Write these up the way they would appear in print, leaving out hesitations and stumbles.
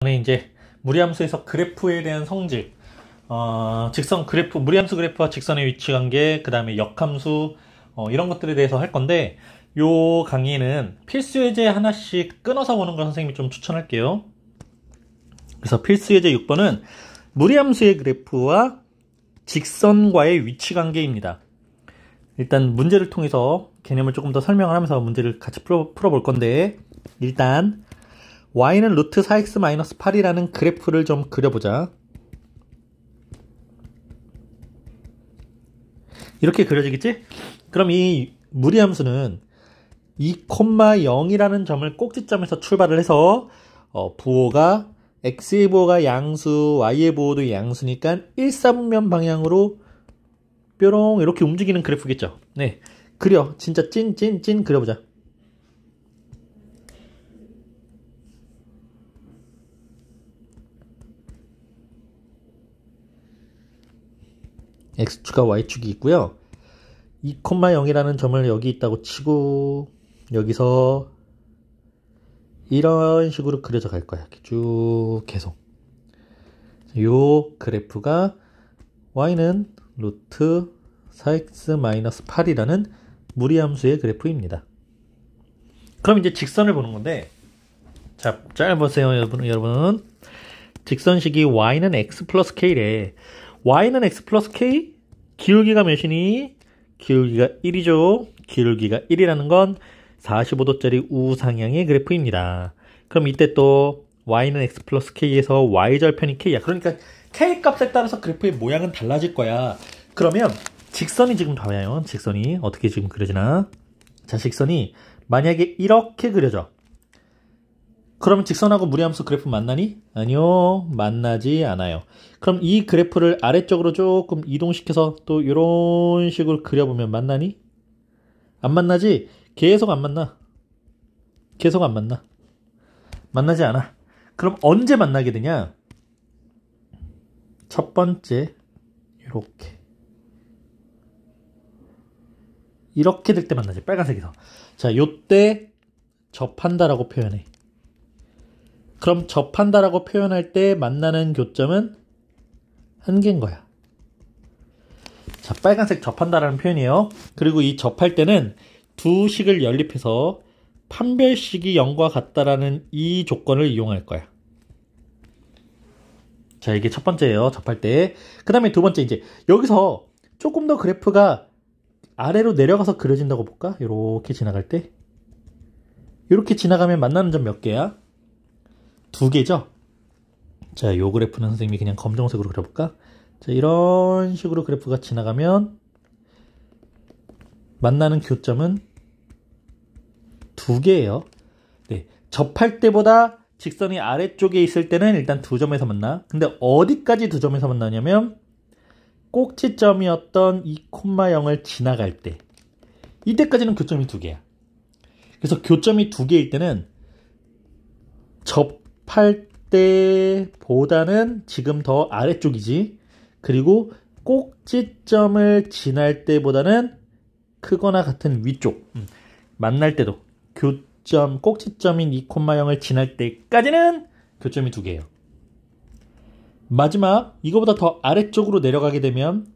이제 무리함수에서 그래프에 대한 성질, 직선 그래프, 무리함수 그래프와 직선의 위치 관계, 그 다음에 역함수, 이런 것들에 대해서 할 건데, 요 강의는 필수 예제 하나씩 끊어서 보는 걸 선생님이 좀 추천할게요. 그래서 필수 예제 6번은 무리함수의 그래프와 직선과의 위치 관계입니다. 일단 문제를 통해서 개념을 조금 더 설명을 하면서 문제를 같이 풀어볼 건데, 일단 y는 루트 4x-8이라는 그래프를 좀 그려보자. 이렇게 그려지겠지? 그럼 이 무리함수는 2,0이라는 점을 꼭지점에서 출발을 해서 부호가 x의 부호가 양수, y의 부호도 양수니까 1,4분면 방향으로 뾰롱 이렇게 움직이는 그래프겠죠. 네, 그려. 진짜 찐 그려보자. x축과 y축이 있고요. 2,0이라는 점을 여기 있다고 치고 여기서 이런 식으로 그려져 갈 거야. 쭉 계속. 요 그래프가 y는 루트 4x-8이라는 무리함수의 그래프입니다. 그럼 이제 직선을 보는 건데, 자, 잘 보세요, 여러분. 직선식이 y는 x 플러스 k래. y는 x 플러스 k, 기울기가 몇이니? 기울기가 1이죠. 기울기가 1이라는 건 45도짜리 우상향의 그래프입니다. 그럼 이때 또 y는 x 플러스 k에서 y절편이 k야. 그러니까 k 값에 따라서 그래프의 모양은 달라질 거야. 그러면 직선이 지금 봐봐요. 직선이 어떻게 지금 그려지나? 자, 직선이 만약에 이렇게 그려져. 그러면 직선하고 무리함수 그래프 만나니? 아니요, 만나지 않아요. 그럼 이 그래프를 아래쪽으로 조금 이동시켜서 또 이런 식으로 그려보면 만나니? 안 만나지? 계속 안 만나. 계속 안 만나. 만나지 않아. 그럼 언제 만나게 되냐? 첫 번째, 이렇게 될 때 만나지. 빨간색에서. 자, 요때 접한다라고 표현해. 그럼 접한다라고 표현할 때 만나는 교점은 한 개인 거야. 자, 빨간색 접한다라는 표현이에요. 그리고 이 접할 때는 두 식을 연립해서 판별식이 0과 같다라는 이 조건을 이용할 거야. 자, 이게 첫 번째예요. 접할 때. 그 다음에 두 번째, 이제 여기서 조금 더 그래프가 아래로 내려가서 그려진다고 볼까? 이렇게 지나갈 때. 이렇게 지나가면 만나는 점 몇 개야? 두 개죠? 자, 요 그래프는 선생님이 그냥 검정색으로 그려볼까? 자, 이런 식으로 그래프가 지나가면 만나는 교점은 두 개예요. 네, 접할 때보다 직선이 아래쪽에 있을 때는 일단 두 점에서 만나. 근데 어디까지 두 점에서 만나냐면 꼭지점이었던 2,0을 지나갈 때, 이때까지는 교점이 두 개야. 그래서 교점이 두 개일 때는 접할 때보다는 지금 더 아래쪽이지. 그리고 꼭지점을 지날 때보다는 크거나 같은 위쪽. 만날 때도 교점, 꼭지점인 2,0을 지날 때까지는 교점이 두 개예요. 마지막 이거보다 더 아래쪽으로 내려가게 되면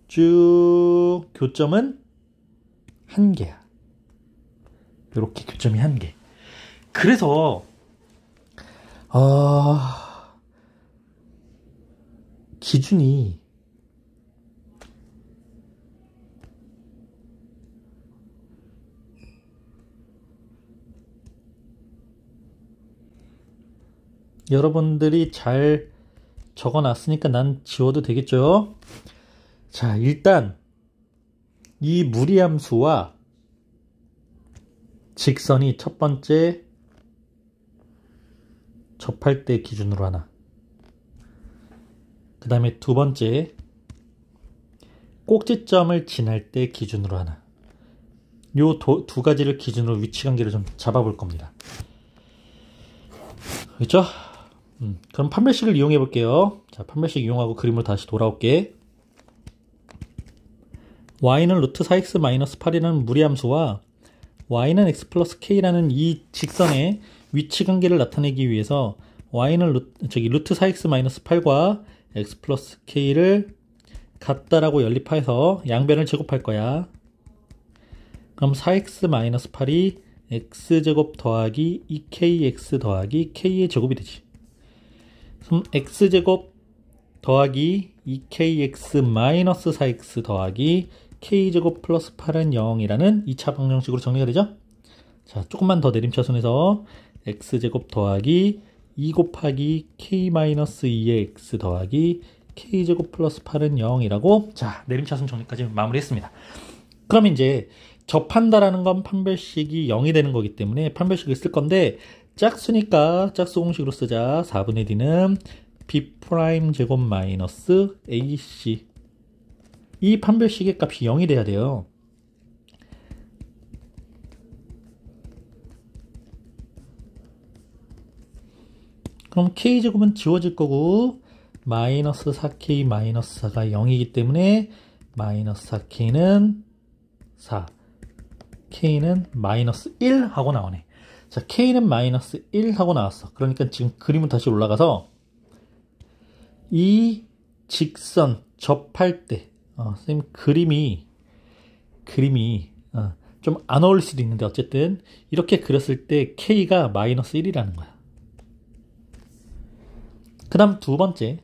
쭉 교점은 한 개야. 이렇게 교점이 한 개. 그래서 기준이 여러분들이 잘 적어놨으니까 난 지워도 되겠죠? 자, 일단 이 무리함수와 직선이 첫 번째 접할 때 기준으로 하나, 그 다음에 두 번째 꼭지점을 지날 때 기준으로 하나, 요 두 가지를 기준으로 위치관계를 좀 잡아볼 겁니다. 그렇죠? 그럼 판별식을 이용해 볼게요. 자, 판별식 이용하고 그림으로 다시 돌아올게. y는 루트 4x-8이라는 무리함수와 y는 x 플러스 k라는 이 직선의 위치관계를 나타내기 위해서 y는 루트 4x-8과 x 플러스 k를 같다라고 연립해서 양변을 제곱할 거야. 그럼 4x-8이 x제곱 더하기 2kx 더하기 k의 제곱이 되지. 그럼 x제곱 더하기 2kx-4x 더하기 k제곱 플러스 8은 0이라는 2차 방정식으로 정리가 되죠? 자, 조금만 더 내림차순에서 x제곱 더하기 2 곱하기 k-2의 x 더하기 k제곱 플러스 8은 0이라고 자, 내림차순 정리까지 마무리했습니다. 그럼 이제 접한다라는 건 판별식이 0이 되는 거기 때문에 판별식을 쓸 건데 짝수니까 짝수 공식으로 쓰자. 4분의 d는 b' 제곱 마이너스 ac 이 판별식의 값이 0이 돼야 돼요. 그럼 k제곱은 지워질 거고 마이너스 4k 마이너스 4가 0이기 때문에 마이너스 4k는 4 k는 마이너스 1 하고 나오네. 자, k는 마이너스 1 하고 나왔어. 그러니까 지금 그림은 다시 올라가서 이 직선 접할 때 선생님 그림이 좀 안 어울릴 수도 있는데 어쨌든 이렇게 그렸을 때 k가 마이너스 1이라는 거야. 그 다음 두 번째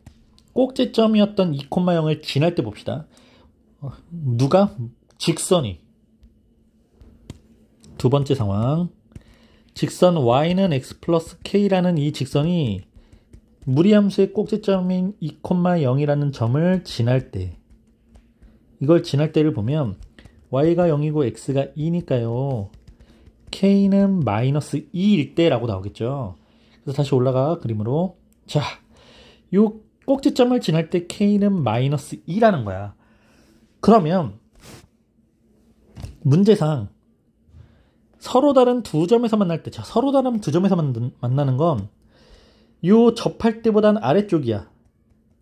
꼭지점이었던 2,0을 지날 때 봅시다. 누가? 직선이. 두 번째 상황. 직선 y는 x 플러스 k라는 이 직선이 무리함수의 꼭지점인 2,0이라는 점을 지날 때 이걸 지날 때를 보면 y가 0이고 x가 2니까요. k는 마이너스 2일 때라고 나오겠죠. 그래서 다시 올라가 그림으로. 자, 요 꼭지점을 지날 때 k는 마이너스 2라는 거야. 그러면 문제상 서로 다른 두 점에서 만날 때, 자, 서로 다른 두 점에서 만나는 건 요 접할 때보단 아래쪽이야.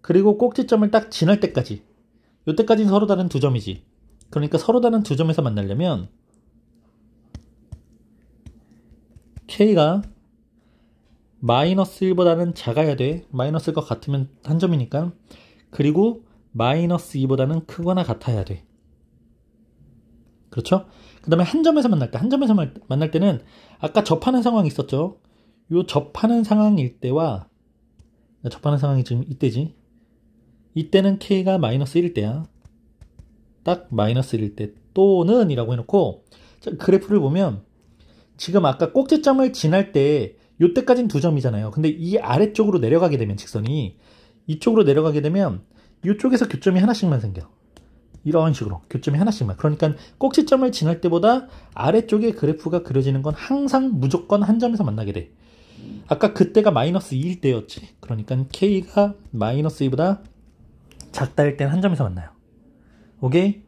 그리고 꼭지점을 딱 지날 때까지. 요때까지는 서로 다른 두 점이지. 그러니까 서로 다른 두 점에서 만나려면 k가 마이너스 1보다는 작아야 돼. 마이너스 1과 같으면 한 점이니까. 그리고 마이너스 2보다는 크거나 같아야 돼. 그렇죠? 그 다음에 한 점에서 만날 때, 한 점에서 만날 때는 아까 접하는 상황이 있었죠. 요 접하는 상황일 때와 접하는 상황이 지금 이때지. 이때는 k가 마이너스 1일 때야. 딱 마이너스 1일 때 또는 이라고 해놓고 자, 그래프를 보면 지금 아까 꼭지점을 지날 때 요때까지는 두 점이잖아요. 근데 이 아래쪽으로 내려가게 되면 직선이 이쪽으로 내려가게 되면 이쪽에서 교점이 하나씩만 생겨. 이런 식으로 교점이 하나씩만. 그러니까 꼭지점을 지날 때보다 아래쪽에 그래프가 그려지는 건 항상 무조건 한 점에서 만나게 돼. 아까 그때가 마이너스 2일 때였지. 그러니까 k가 마이너스 2보다 작다일 때는 한 점에서 만나요. 오케이?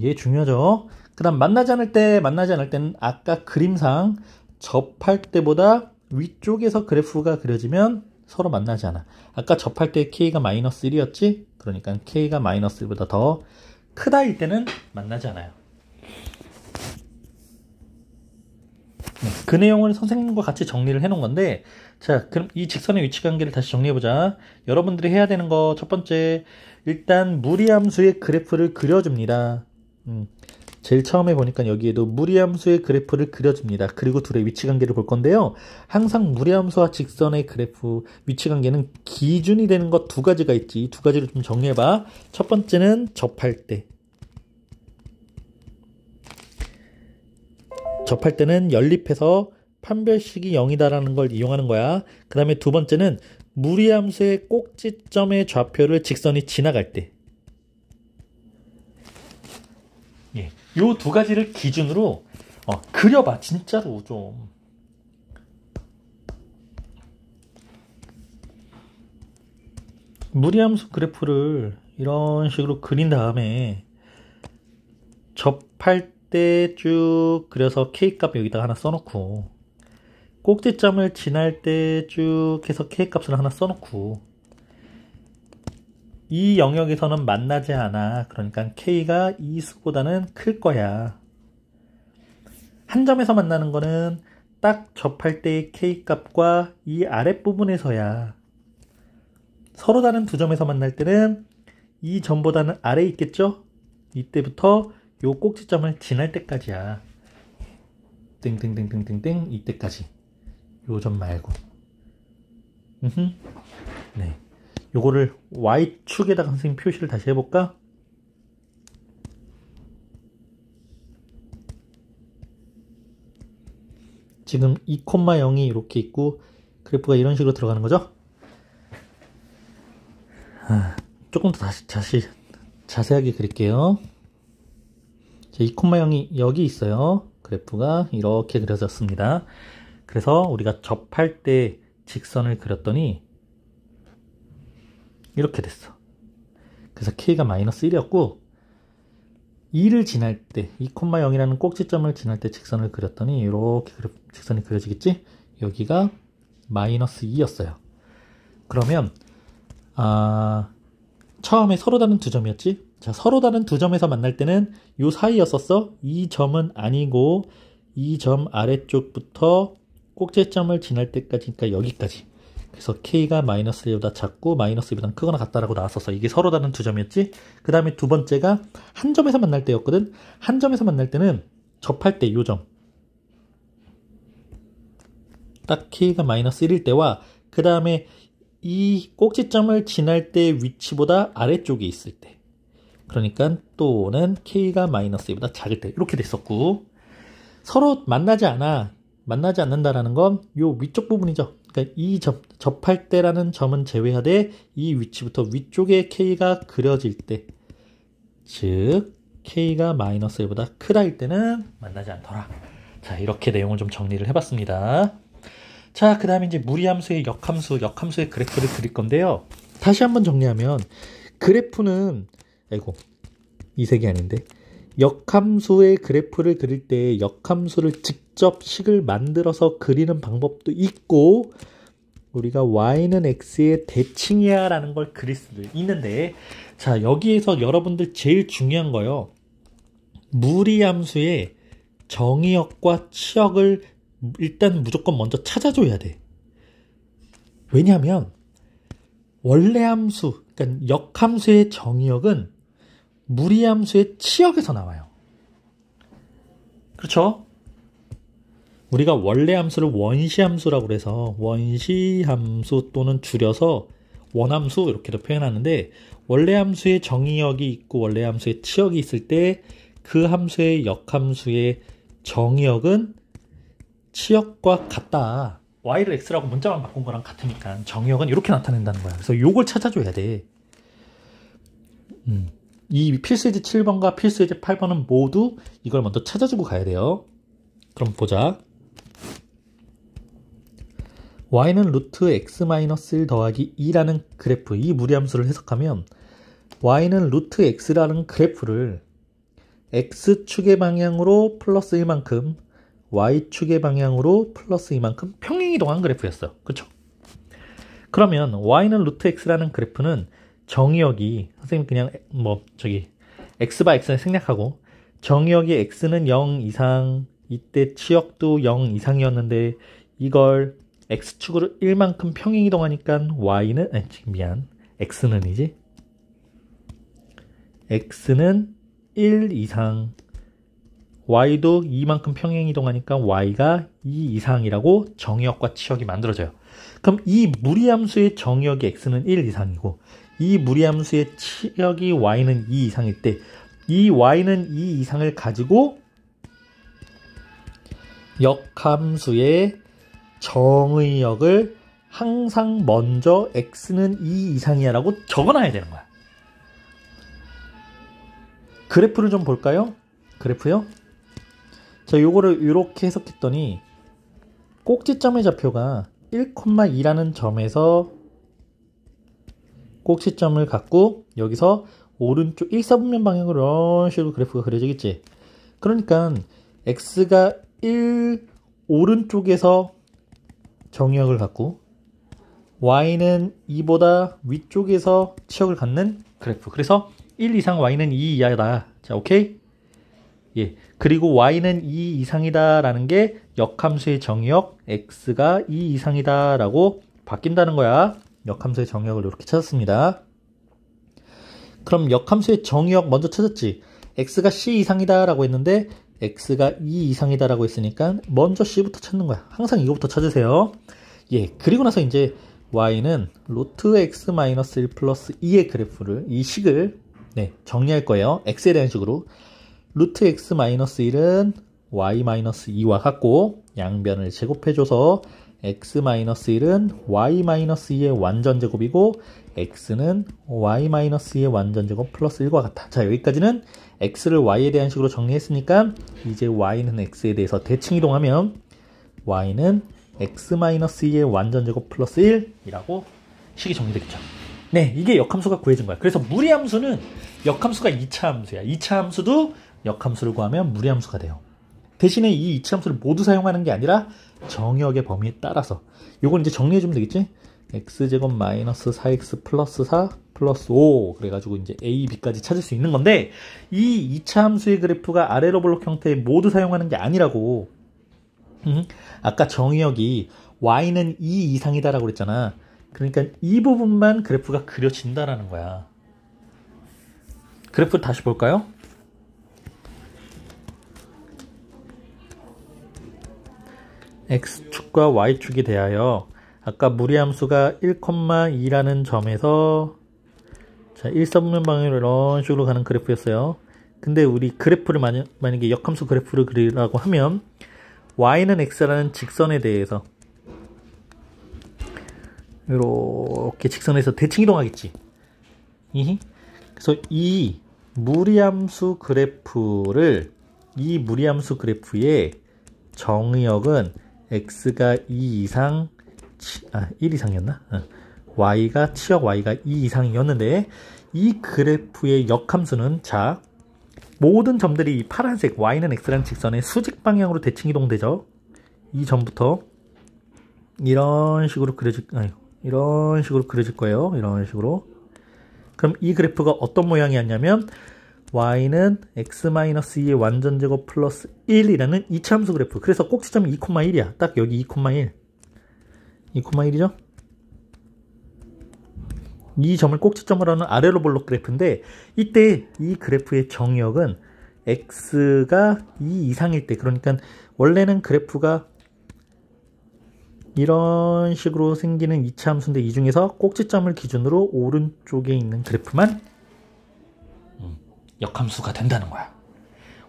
얘 중요하죠. 그 다음 만나지 않을 때는 아까 그림상 접할 때보다 위쪽에서 그래프가 그려지면 서로 만나지 않아. 아까 접할 때 k가 마이너스 1이었지? 그러니까 k가 마이너스 1보다 더 크다일 때는 만나지 않아요. 네, 그 내용을 선생님과 같이 정리를 해놓은 건데 자, 그럼 이 직선의 위치관계를 다시 정리해보자. 여러분들이 해야 되는 거 첫 번째 일단 무리함수의 그래프를 그려줍니다. 제일 처음에 보니까 여기에도 무리함수의 그래프를 그려줍니다. 그리고 둘의 위치관계를 볼 건데요. 항상 무리함수와 직선의 그래프 위치관계는 기준이 되는 것 두 가지가 있지. 이 두 가지를 좀 정리해봐. 첫 번째는 접할 때. 접할 때는 연립해서 판별식이 0이다라는 걸 이용하는 거야. 그 다음에 두 번째는 무리함수의 꼭지점의 좌표를 직선이 지나갈 때. 예, 요 두 가지를 기준으로 그려봐. 진짜로 좀. 무리함수 그래프를 이런 식으로 그린 다음에 접할 때 쭉 그려서 k값 여기다 하나 써놓고 꼭지점을 지날 때 쭉 해서 k값을 하나 써놓고 이 영역에서는 만나지 않아. 그러니까 k가 이 수보다는 클 거야. 한 점에서 만나는 거는 딱 접할 때의 K값과 이 아랫부분에서야 서로 다른 두 점에서 만날 때는 이 점보다는 아래에 있겠죠? 이때부터 요 꼭지점을 지날 때까지야. 땡땡땡땡땡땡 이때까지. 요 점 말고. 네. 요거를 Y축에다가 선생님 표시를 다시 해볼까? 지금 2,0이 이렇게 있고 그래프가 이런 식으로 들어가는 거죠? 조금 더 다시 자세하게 그릴게요. 2,0이 여기 있어요. 그래프가 이렇게 그려졌습니다. 그래서 우리가 접할 때 직선을 그렸더니 이렇게 됐어. 그래서 K가 마이너스 1이었고 2를 지날 때 2,0이라는 꼭지점을 지날 때 직선을 그렸더니 이렇게 직선이 그려지겠지? 여기가 마이너스 2였어요. 그러면 처음에 서로 다른 두 점이었지? 자, 서로 다른 두 점에서 만날 때는 요 사이였었어. 이 점은 아니고 이 점 아래쪽부터 꼭지점을 지날 때까지, 그러니까 여기까지. 그래서 K가 마이너스 1보다 작고 마이너스 2보다 크거나 같다라고 나왔었어. 이게 서로 다른 두 점이었지? 그 다음에 두 번째가 한 점에서 만날 때였거든? 한 점에서 만날 때는 접할 때 요 점. 딱 K가 마이너스 1일 때와 그 다음에 이 꼭지점을 지날 때 위치보다 아래쪽에 있을 때. 그러니까 또는 K가 마이너스 2보다 작을 때. 이렇게 됐었고. 서로 만나지 않는다라는 건 요 위쪽 부분이죠. 그러니까 이 접할 때라는 점은 제외하되 이 위치부터 위쪽에 K가 그려질 때, 즉 K가 마이너스 1보다 크다일 때는 만나지 않더라. 자, 이렇게 내용을 좀 정리를 해봤습니다. 자, 그 다음에 이제 무리함수의 역함수의 그래프를 그릴 건데요. 다시 한번 정리하면 그래프는 이 색이 아닌데 역함수의 그래프를 그릴 때 역함수를 직접 식을 만들어서 그리는 방법도 있고 우리가 y는 x의 대칭이야 라는 걸 그릴 수도 있는데, 자, 여기에서 여러분들 제일 중요한 거요. 무리함수의 정의역과 치역을 일단 무조건 먼저 찾아줘야 돼. 왜냐하면 원래 함수, 그러니까 역함수의 정의역은 무리함수의 치역에서 나와요. 그렇죠? 우리가 원래 함수를 원시함수라고 해서 원시함수 또는 줄여서 원함수 이렇게도 표현하는데, 원래 함수의 정의역이 있고 원래 함수의 치역이 있을 때 그 함수의 역함수의 정의역은 치역과 같다. y를 x라고 문자만 바꾼 거랑 같으니까 정의역은 이렇게 나타낸다는 거야. 그래서 요걸 찾아줘야 돼. 이 필수예제 7번과 필수예제 8번은 모두 이걸 먼저 찾아주고 가야 돼요. 그럼 보자. y는 루트 x-1 더하기 2라는 그래프, 이 무리함수를 해석하면 y는 루트 x라는 그래프를 x축의 방향으로 플러스 1만큼 y축의 방향으로 플러스 2만큼 평행이동한 그래프였어. 그렇죠? 그러면 y는 루트 x라는 그래프는 정의역이, 선생님 그냥 x 바 x를 생략하고 정의역이 x는 0 이상, 이때 치역도 0 이상이었는데 이걸 x축으로 1만큼 평행이동하니까 y는, x는이지? x는 1 이상, y도 2만큼 평행이동하니까 y가 2 이상이라고 정의역과 치역이 만들어져요. 그럼 이 무리함수의 정의역이 x는 1 이상이고 이 무리함수의 치역이 y는 2 이상일 때 이 y는 2 이상을 가지고 역함수의 정의역을 항상 먼저 x는 2 이상이야 라고 적어놔야 되는 거야. 그래프를 좀 볼까요? 그래프요? 자, 요거를 이렇게 해석했더니 꼭지점의 좌표가 1,2라는 점에서 꼭지점을 갖고 여기서 오른쪽 1사분면 방향으로 이런 식으로 그래프가 그려지겠지. 그러니까 x가 1 오른쪽에서 정의역을 갖고 y는 2보다 위쪽에서 치역을 갖는 그래프. 그래서 1 이상 y는 2 이하다. 자, 오케이? 예. 그리고 y는 2 이상이다 라는 게 역함수의 정의역 x가 2 이상이다 라고 바뀐다는 거야. 역함수의 정의역을 이렇게 찾았습니다. 그럼 역함수의 정의역 먼저 찾았지. x가 c 이상이다 라고 했는데 x가 2 이상이다 라고 했으니까 먼저 c부터 찾는 거야. 항상 이거부터 찾으세요. 예. 그리고 나서 이제 y는 루트 x 마이너스 1 플러스 2의 그래프를, 이 식을 정리할 거예요. x에 대한 식으로. 루트 x 마이너스 1은 y 마이너스 2와 같고 양변을 제곱해줘서 x 마이너스 1은 y 마이너스 2의 완전제곱이고 x는 y 마이너스 2의 완전제곱 플러스 1과 같아. 자, 여기까지는 x를 y에 대한 식으로 정리했으니까 이제 y는 x에 대해서 대칭 이동하면 y는 x 마이너스 2의 완전제곱 플러스 1이라고 식이 정리되겠죠. 네, 이게 역함수가 구해진 거야. 그래서 무리함수는 역함수가 2차 함수야. 2차 함수도 역함수를 구하면 무리함수가 돼요. 대신에 이 2차 함수를 모두 사용하는 게 아니라 정의역의 범위에 따라서. 요건 이제 정리해주면 되겠지? x제곱 마이너스 4x 플러스 4 플러스 5 그래가지고 이제 a, b까지 찾을 수 있는 건데 이 2차 함수의 그래프가 아래로 블록 형태에 모두 사용하는 게 아니라고. 아까 정의역이 y는 2 이상이다라고 그랬잖아. 그러니까 이 부분만 그래프가 그려진다라는 거야. 그래프를 다시 볼까요? x축과 y축에 대하여 아까 무리함수가 1,2라는 점에서 자 1,3면 방향으로 이런 식으로 가는 그래프였어요. 근데 우리 그래프를 만약에 역함수 그래프를 그리라고 하면 y는 x라는 직선에 대해서 이렇게 직선에서 대칭 이동하겠지. 그래서 이 무리함수 그래프의 정의역은 x가 2 이상 1 이상이었나? y가 치역 y가 2 이상이었는데 이 그래프의 역함수는 자 모든 점들이 이 파란색 y는 x라는 직선의 수직 방향으로 대칭 이동되죠. 이 점부터 이런 식으로 그려질 거예요. 이런 식으로. 그럼 이 그래프가 어떤 모양이었냐면 y는 x-2의 완전제곱 플러스 1이라는 2차 함수 그래프. 그래서 꼭지점이 2,1이야. 딱 여기 2,1. 2,1이죠? 이 점을 꼭지점으로 하는 아래로 볼록 그래프인데 이때 이 그래프의 정의역은 x가 2 이상일 때, 그러니까 원래는 그래프가 이런 식으로 생기는 2차 함수인데 이 중에서 꼭지점을 기준으로 오른쪽에 있는 그래프만 역함수가 된다는 거야.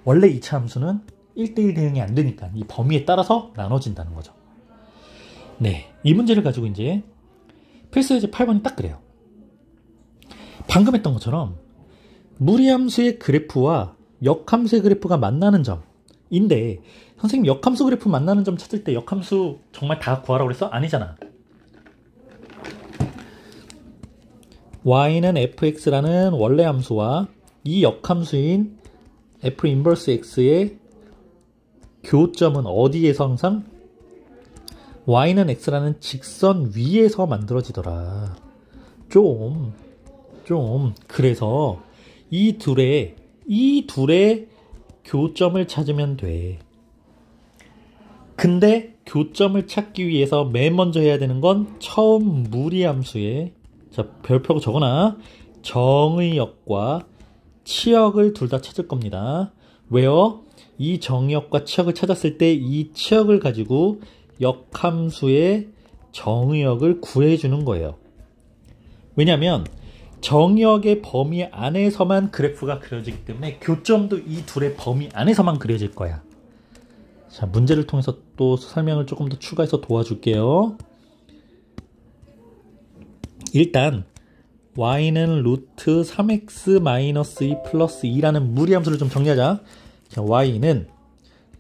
원래 2차 함수는 1대1 대응이 안 되니까 이 범위에 따라서 나눠진다는 거죠. 네, 이 문제를 가지고 이제 필수예제 8번이 딱 그래요. 방금 했던 것처럼 무리함수의 그래프와 역함수의 그래프가 만나는 점인데 선생님 역함수 그래프 만나는 점 찾을 때 역함수 정말 다 구하라고 그랬어? 아니잖아. y는 fx라는 원래 함수와 이 역함수인 f 인버스 x의 교점은 어디에서 항상? y는 x라는 직선 위에서 만들어지더라. 그래서 이 둘의 교점을 찾으면 돼. 근데 교점을 찾기 위해서 맨 먼저 해야 되는 건 처음 무리함수에 자 별표로 적어놔. 정의역과 치역을 둘 다 찾을 겁니다. 왜요? 이 정의역과 치역을 찾았을 때 이 치역을 가지고 역함수의 정의역을 구해주는 거예요. 왜냐면 정의역의 범위 안에서만 그래프가 그려지기 때문에 교점도 이 둘의 범위 안에서만 그려질 거야. 자, 문제를 통해서 또 설명을 조금 더 추가해서 도와줄게요. 일단 y는 루트 3x-2 플러스 2라는 무리함수를 좀 정리하자. 자, y는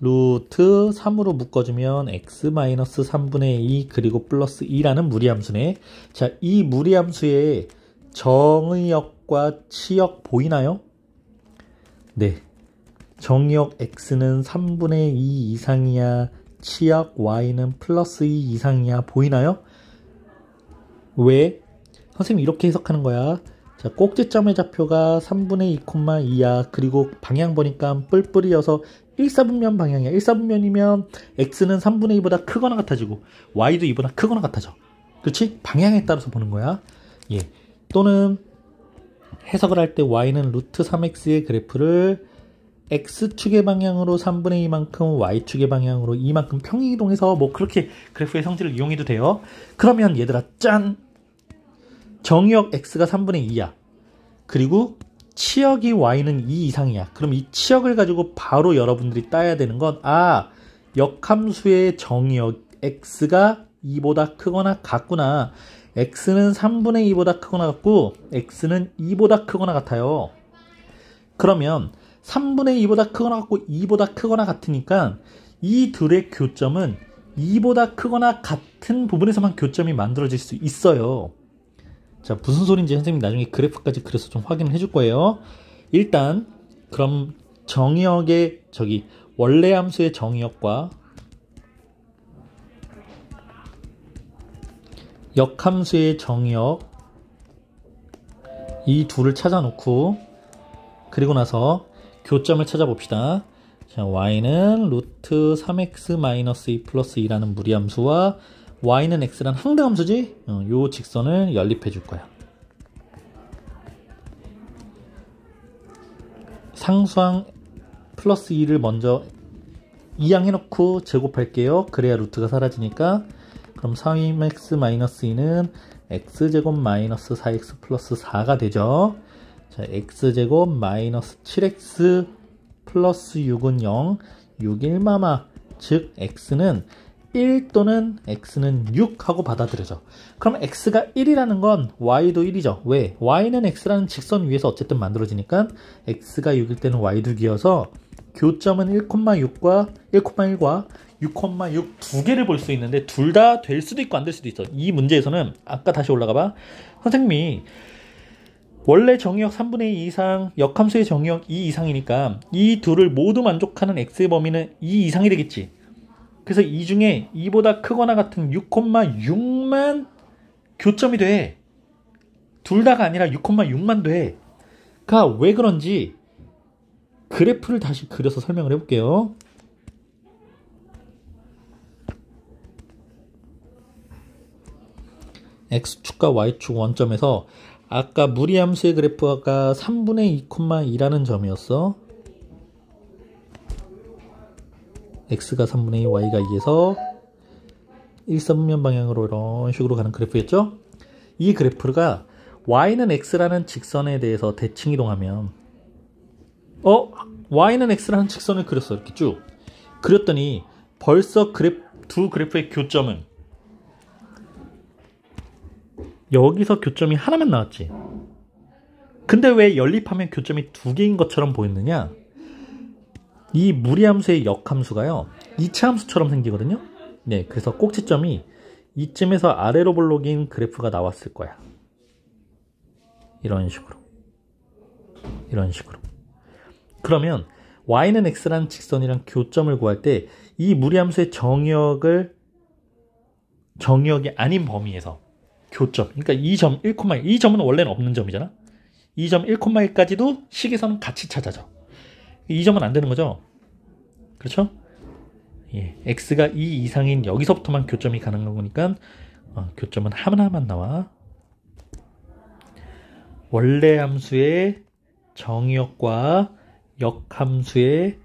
루트 3으로 묶어주면 x-3분의 2 그리고 플러스 2라는 무리함수네. 자, 이 무리함수의 정의역과 치역 보이나요? 네. 정의역 x는 3분의 2 이상이야. 치역 y는 플러스 2 이상이야. 보이나요? 왜? 선생님 이렇게 해석하는 거야. 자, 꼭지점의 좌표가 3분의 2,2야. 그리고 방향 보니까 뿔뿔이어서 1사분면 방향이야. 1사분면이면 x는 3분의 2보다 크거나 같아지고 y도 2보다 크거나 같아져. 그렇지? 방향에 따라서 보는 거야. 예. 또는 해석을 할 때 y는 루트 3x의 그래프를 x축의 방향으로 3분의 2만큼 y축의 방향으로 2만큼 평행이동해서 뭐 그렇게 그래프의 성질을 이용해도 돼요. 그러면 얘들아 짠! 정의역 x가 3분의 2야. 그리고 치역이 y는 2 이상이야. 그럼 이 치역을 가지고 바로 여러분들이 따야 되는 건 역함수의 정의역 x가 2보다 크거나 같구나. x는 3분의 2보다 크거나 같고 x는 2보다 크거나 같아요. 그러면 3분의 2보다 크거나 같고 2보다 크거나 같으니까 이 둘의 교점은 2보다 크거나 같은 부분에서만 교점이 만들어질 수 있어요. 자, 무슨 소린지 선생님이 나중에 그래프까지 그려서 좀 확인을 해줄 거예요. 일단 그럼 정의역의 원래 함수의 정의역과 역함수의 정의역 이 둘을 찾아 놓고 그리고 나서 교점을 찾아봅시다. 자, y는 루트 3x-2 플러스 2라는 무리함수와 y는 x라는 항등함수지? 요 직선을 연립해 줄 거야. 상수항 플러스 2를 먼저 이항해 놓고 제곱할게요. 그래야 루트가 사라지니까. 그럼 3x-2는 x제곱 마이너스 4x 플러스 4가 되죠. 자, x제곱 마이너스 7x 플러스 6은 0, 6 1마마, 즉 x는 1 또는 x는 6 하고 받아들여져. 그럼 x가 1이라는 건 y도 1이죠. 왜? y는 x라는 직선 위에서 어쨌든 만들어지니까 x가 6일 때는 y도 6이어서 교점은 1,6과 1,1과 6,6 두 개를 볼 수 있는데 둘 다 될 수도 있고 안 될 수도 있어. 이 문제에서는 아까 다시 올라가 봐. 선생님이 원래 정의역 3분의 2 이상, 역함수의 정의역 2 이상이니까 이 둘을 모두 만족하는 x의 범위는 2 이상이 되겠지. 그래서 이 중에 2보다 크거나 같은 6,6만 교점이 돼. 둘 다가 아니라 6,6만 돼. 그러니까 왜 그런지 그래프를 다시 그려서 설명을 해볼게요. x축과 y축 원점에서 아까 무리함수의 그래프가 3분의 2,2라는 점이었어. x가 3분의 2, y가 2에서 1사분면 방향으로 이런 식으로 가는 그래프였죠. 이 그래프가 y는 x라는 직선에 대해서 대칭 이동하면 y는 x라는 직선을 그렸어. 이렇게 쭉 그렸더니 벌써 두 그래프의 교점은 여기서 교점이 하나만 나왔지. 근데 왜 연립하면 교점이 두 개인 것처럼 보였느냐? 이 무리함수의 역함수가요 2차 함수처럼 생기거든요. 네, 그래서 꼭지점이 이쯤에서 아래로 볼록인 그래프가 나왔을 거야. 이런 식으로. 그러면 y는 x라는 직선이랑 교점을 구할 때 이 무리함수의 정의역이 아닌 범위에서 교점, 그러니까 이 점 1,1, 이 점은 원래는 없는 점이잖아. 이 점 1,1까지도 식에서는 같이 찾아져. 이 점은 안 되는 거죠. 그렇죠? 예, x가 2 이상인 여기서부터만 교점이 가능한 거니까 교점은 하나만 나와. 원래 함수의 정의역과 역함수의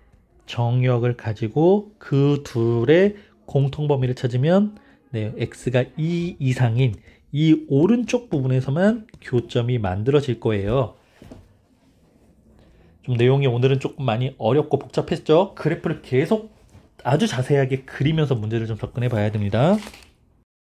정의역을 가지고 그 둘의 공통범위를 찾으면 x가 2 이상인 이 오른쪽 부분에서만 교점이 만들어질 거예요. 좀 내용이 오늘은 조금 많이 어렵고 복잡했죠? 그래프를 계속 아주 자세하게 그리면서 문제를 좀 접근해 봐야 됩니다.